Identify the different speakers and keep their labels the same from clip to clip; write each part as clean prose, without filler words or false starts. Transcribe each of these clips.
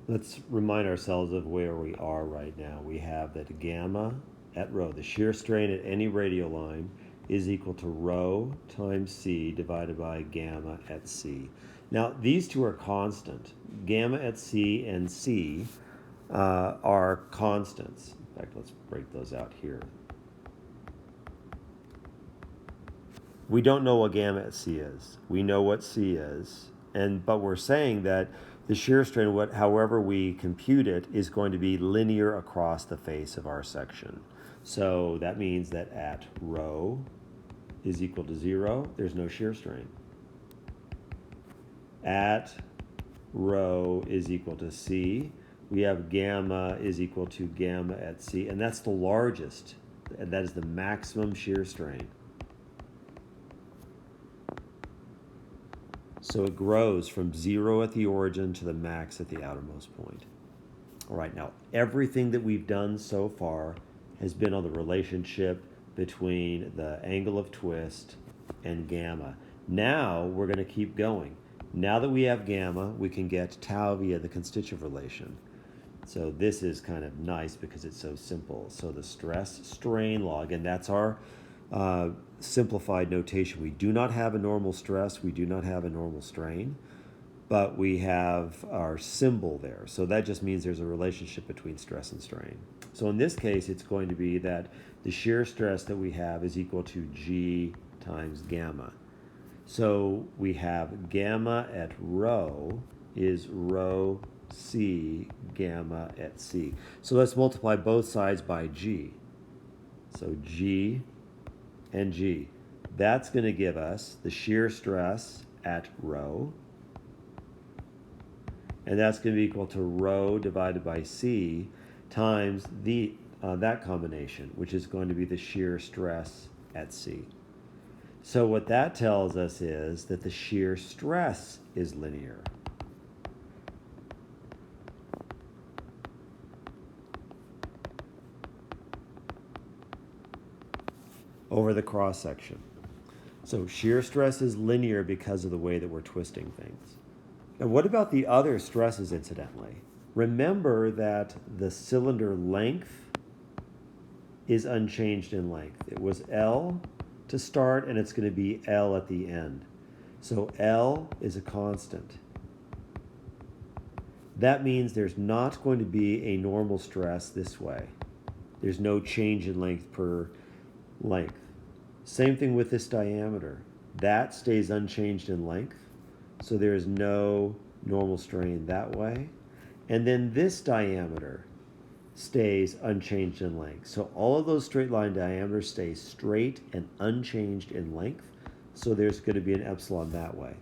Speaker 1: Let's remind ourselves of where we are right now. We have that gamma at rho, the shear strain at any radial line, is equal to rho times C divided by gamma at C. Now, these two are constant. Gamma at C and C are constants. In fact, let's break those out here. We don't know what gamma at C is. We know what C is, but we're saying that the shear strain, however we compute it, is going to be linear across the face of our section. So that means that at rho is equal to 0, there's no shear strain. At rho is equal to C, we have gamma is equal to gamma at C, and that's the largest, and that is the maximum shear strain. So it grows from 0 at the origin to the max at the outermost point. All right, now everything that we've done so far has been on the relationship between the angle of twist and gamma. Now we're going to keep going. Now that we have gamma, we can get tau via the constitutive relation. So this is kind of nice because it's so simple. So the stress strain law, again, that's our simplified notation. We do not have a normal stress, we do not have a normal strain, but we have our symbol there. So that just means there's a relationship between stress and strain. So in this case, it's going to be that the shear stress that we have is equal to G times gamma. So we have gamma at rho is rho C gamma at C. So let's multiply both sides by G. So G and G. That's going to give us the shear stress at rho. And that's going to be equal to rho divided by C times that combination, which is going to be the shear stress at C. So what that tells us is that the shear stress is linear. Over the cross section. So shear stress is linear because of the way that we're twisting things. And what about the other stresses, incidentally? Remember that the cylinder length is unchanged in length. It was L to start, and it's going to be L at the end. So L is a constant. That means there's not going to be a normal stress this way. There's no change in length per length. Same thing with this diameter. That stays unchanged in length, so there is no normal strain that way. And then this diameter stays unchanged in length. So all of those straight line diameters stay straight and unchanged in length, so there's going to be an epsilon that way.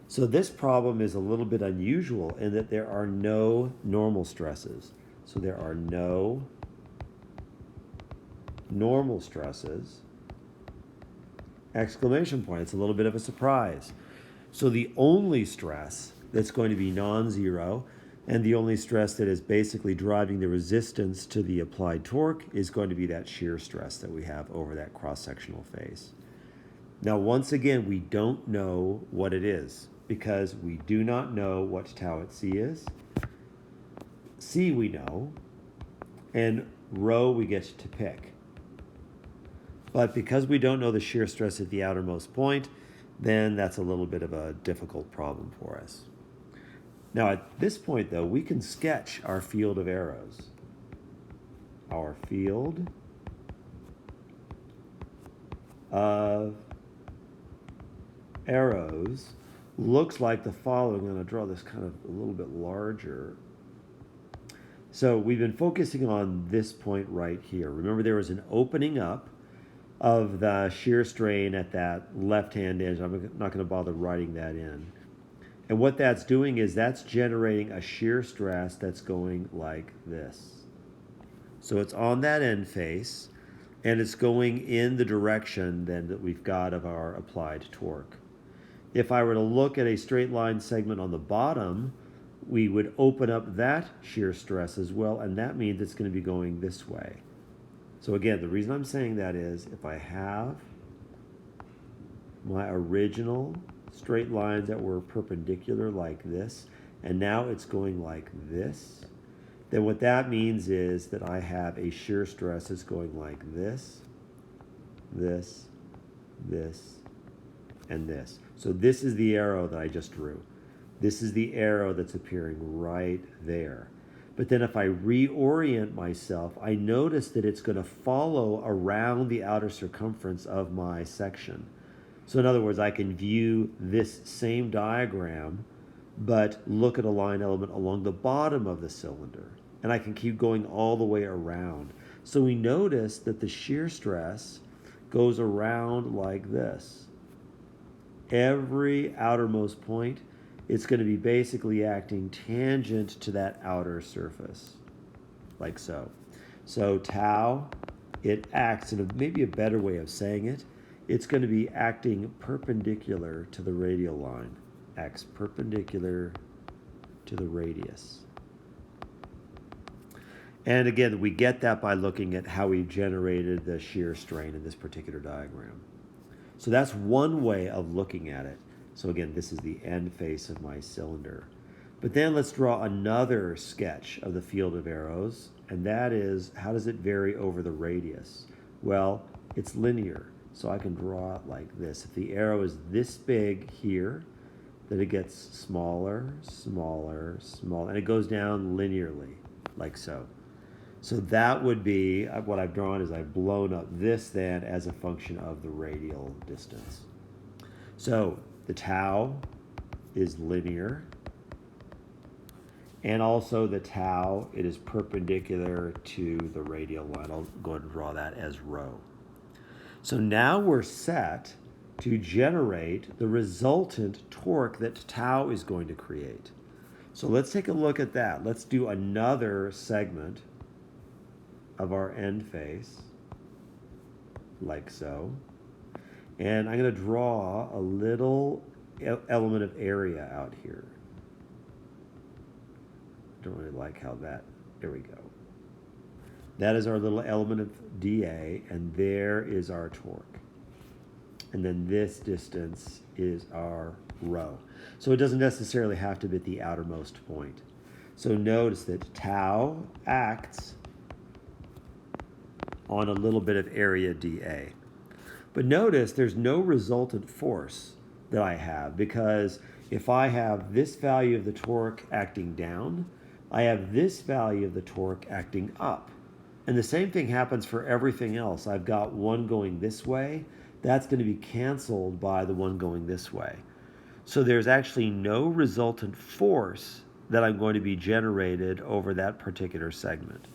Speaker 1: So this problem is a little bit unusual in that there are no normal stresses. So there are no normal stresses, exclamation point. It's a little bit of a surprise. So the only stress that's going to be non-zero and the only stress that is basically driving the resistance to the applied torque is going to be that shear stress that we have over that cross-sectional face. Now, once again, we don't know what it is because we do not know what tau at C is. C we know, and rho we get to pick. But because we don't know the shear stress at the outermost point, then that's a little bit of a difficult problem for us. Now at this point, though, we can sketch our field of arrows. Our field of arrows looks like the following. I'm going to draw this kind of a little bit larger. So we've been focusing on this point right here. Remember, there was an opening up of the shear strain at that left-hand edge. I'm not going to bother writing that in. And what that's doing is that's generating a shear stress that's going like this. So it's on that end face, and it's going in the direction then that we've got of our applied torque. If I were to look at a straight line segment on the bottom, we would open up that shear stress as well, and that means it's going to be going this way. So again, the reason I'm saying that is if I have my original straight lines that were perpendicular like this, and now it's going like this, then what that means is that I have a shear stress that's going like this, this, this, and this. So this is the arrow that I just drew. This is the arrow that's appearing right there. But then if I reorient myself, I notice that it's going to follow around the outer circumference of my section. So in other words, I can view this same diagram, but look at a line element along the bottom of the cylinder. And I can keep going all the way around. So we notice that the shear stress goes around like this. Every outermost point, it's going to be basically acting tangent to that outer surface, like so. So tau, it acts in maybe a better way of saying it. It's going to be acting perpendicular to the radial line, acts perpendicular to the radius. And again, we get that by looking at how we generated the shear strain in this particular diagram. So that's one way of looking at it. So again, this is the end face of my cylinder. But then let's draw another sketch of the field of arrows, and that is, how does it vary over the radius? Well, it's linear, so I can draw it like this. If the arrow is this big here, then it gets smaller, smaller, smaller, and it goes down linearly, like so. So that would be, what I've drawn is I've blown up this then as a function of the radial distance. So the tau is linear, and also the tau, it is perpendicular to the radial line. I'll go ahead and draw that as rho. So now we're set to generate the resultant torque that tau is going to create. So let's take a look at that. Let's do another segment of our end face, like so. And I'm going to draw a little element of area out here. Don't really like how that, there we go. That is our little element of dA, and there is our torque. And then this distance is our rho. So it doesn't necessarily have to be at the outermost point. So notice that tau acts on a little bit of area dA. But notice there's no resultant force that I have, because if I have this value of the torque acting down, I have this value of the torque acting up. And the same thing happens for everything else. I've got one going this way, that's going to be canceled by the one going this way. So there's actually no resultant force that I'm going to be generated over that particular segment.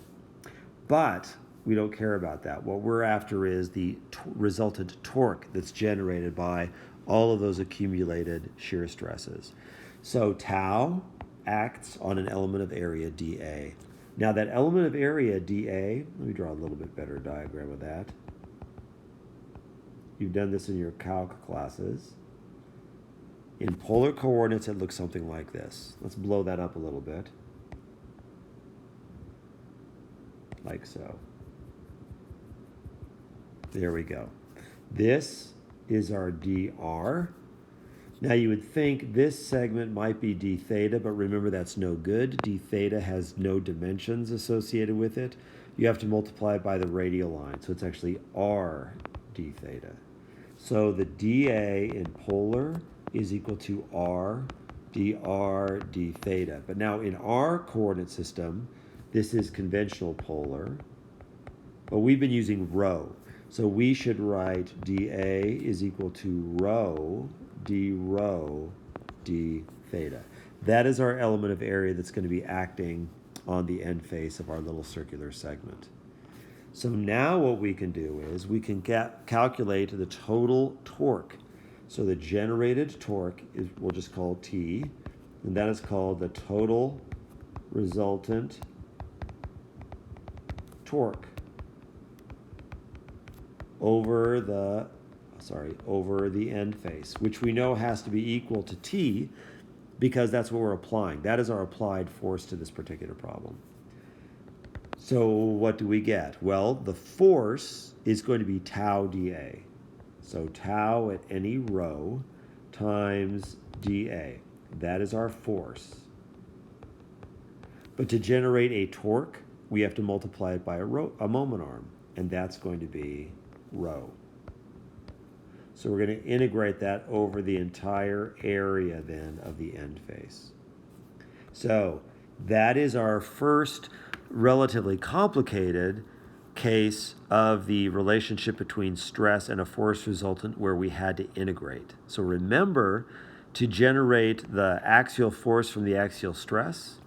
Speaker 1: But we don't care about that. What we're after is the resultant torque that's generated by all of those accumulated shear stresses. So tau acts on an element of area dA. Now that element of area dA, let me draw a little bit better diagram of that. You've done this in your calc classes. In polar coordinates, it looks something like this. Let's blow that up a little bit. Like so. There we go. This is our dr. Now you would think this segment might be d theta, but remember that's no good. D theta has no dimensions associated with it. You have to multiply it by the radial line, so it's actually r d theta. So the dA in polar is equal to r dr d theta. But now in our coordinate system, this is conventional polar, but we've been using rho. So we should write dA is equal to rho d theta. That is our element of area that's going to be acting on the end face of our little circular segment. So now what we can do is we can calculate the total torque. So the generated torque is, we'll just call T, and that is called the total resultant torque over the end face, which we know has to be equal to T because that's what we're applying. That is our applied force to this particular problem. So what do we get? Well, the force is going to be tau dA. So tau at any rho times dA. That is our force. But to generate a torque, we have to multiply it by a moment arm, and that's going to be rho. So we're going to integrate that over the entire area then of the end face. So that is our first relatively complicated case of the relationship between stress and a force resultant where we had to integrate. So remember, to generate the axial force from the axial stress,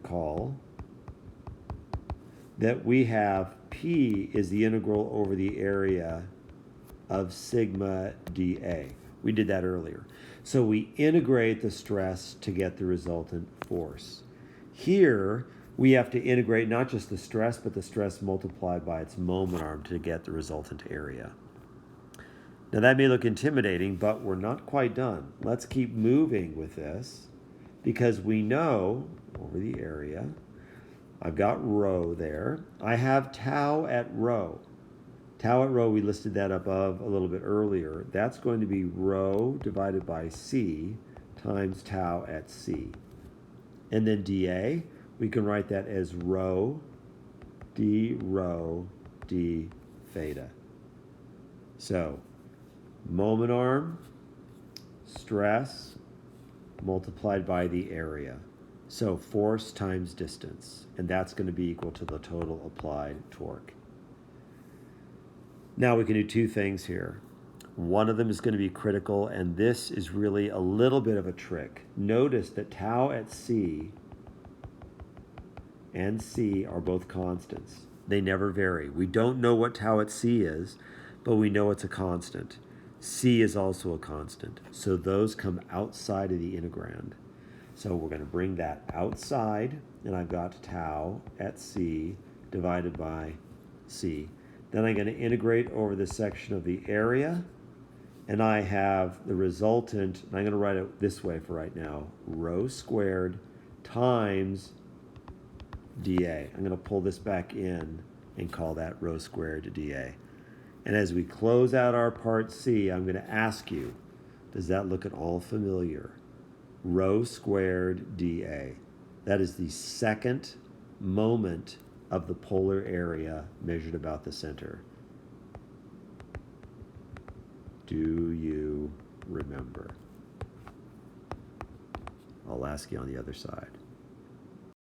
Speaker 1: recall that we have P is the integral over the area of sigma dA. We did that earlier. So we integrate the stress to get the resultant force. Here, we have to integrate not just the stress, but the stress multiplied by its moment arm to get the resultant area. Now that may look intimidating, but we're not quite done. Let's keep moving with this because we know over the area, I've got rho there. I have tau at rho. Tau at rho, we listed that above a little bit earlier. That's going to be rho divided by C times tau at C. And then dA, we can write that as rho d theta. So moment arm, stress, multiplied by the area. So force times distance, and that's going to be equal to the total applied torque. Now we can do two things here. One of them is going to be critical, and this is really a little bit of a trick. Notice that tau at C and C are both constants. They never vary. We don't know what tau at C is, but we know it's a constant. C is also a constant, so those come outside of the integrand. So we're going to bring that outside, and I've got tau at C divided by C. Then I'm going to integrate over the section of the area, and I have the resultant, and I'm going to write it this way for right now, rho squared times dA. I'm going to pull this back in and call that rho squared dA. And as we close out our part C, I'm going to ask you, does that look at all familiar? Rho squared dA. That is the second moment of the polar area measured about the center. Do you remember? I'll ask you on the other side.